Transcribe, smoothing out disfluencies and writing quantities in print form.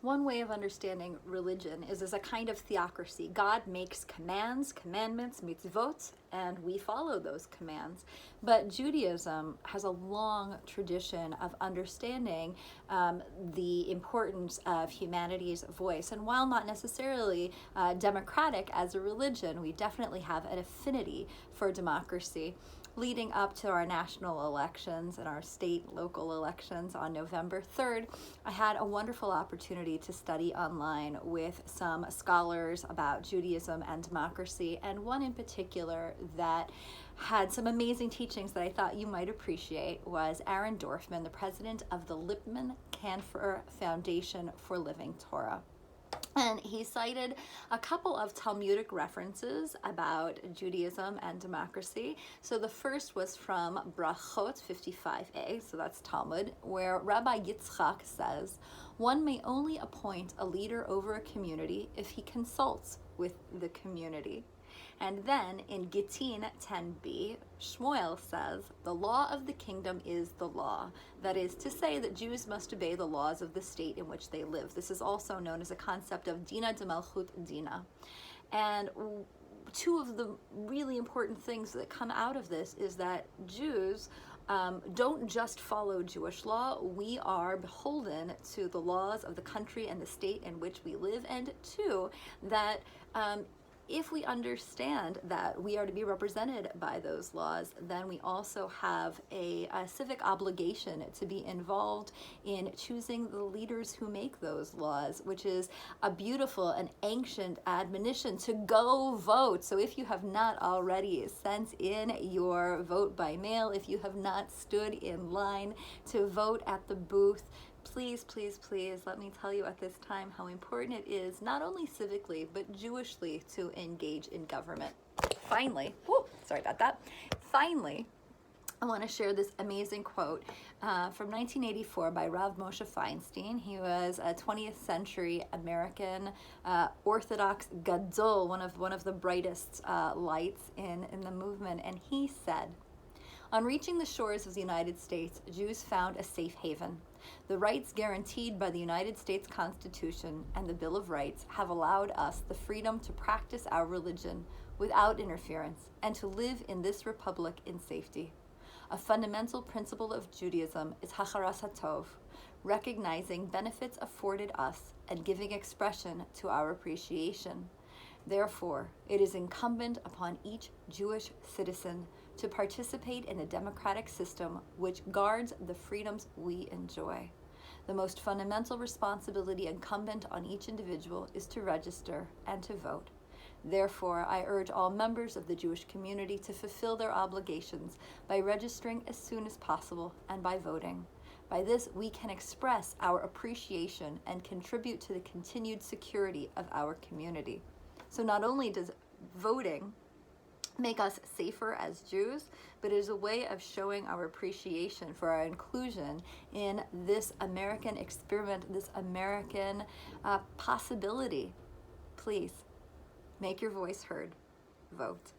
One way of understanding religion is as a kind of theocracy. God makes commands, commandments, mitzvot, and we follow those commands. But Judaism has a long tradition of understanding the importance of humanity's voice. And while not necessarily democratic as a religion, we definitely have an affinity for democracy. Leading up to our national elections and our state local elections on November 3rd, I had a wonderful opportunity to study online with some scholars about Judaism and democracy, and one in particular that had some amazing teachings that I thought you might appreciate was Aaron Dorfman, the president of the Lippman Canfor Foundation for Living Torah. And he cited a couple of Talmudic references about Judaism and democracy. So the first was from Brachot 55a, so that's Talmud, where Rabbi Yitzchak says, one may only appoint a leader over a community if he consults with the community. And then in Gittin 10b, Shmuel says, the law of the kingdom is the law. That is to say that Jews must obey the laws of the state in which they live. This is also known as a concept of Dina de Malchut Dina. And two of the really important things that come out of this is that Jews don't just follow Jewish law. We are beholden to the laws of the country and the state in which we live. And two, that if we understand that we are to be represented by those laws, then we also have a civic obligation to be involved in choosing the leaders who make those laws, which is a beautiful and ancient admonition to go vote. So if you have not already sent in your vote by mail, if you have not stood in line to vote at the booth, please, please, please let me tell you at this time how important it is, not only civically, but Jewishly, to engage in government. Finally, I want to share this amazing quote from 1984 by Rav Moshe Feinstein. He was a 20th century American Orthodox gadol, one of the brightest lights in the movement, and he said, on reaching the shores of the United States, Jews found a safe haven. The rights guaranteed by the United States Constitution and the Bill of Rights have allowed us the freedom to practice our religion without interference and to live in this republic in safety. A fundamental principle of Judaism is Hacharas HaTov, recognizing benefits afforded us and giving expression to our appreciation. Therefore, it is incumbent upon each Jewish citizen to participate in a democratic system which guards the freedoms we enjoy. The most fundamental responsibility incumbent on each individual is to register and to vote. Therefore, I urge all members of the Jewish community to fulfill their obligations by registering as soon as possible and by voting. By this, we can express our appreciation and contribute to the continued security of our community. So not only does voting make us safer as Jews, but it is a way of showing our appreciation for our inclusion in this American experiment, this American possibility. Please, make your voice heard. Vote.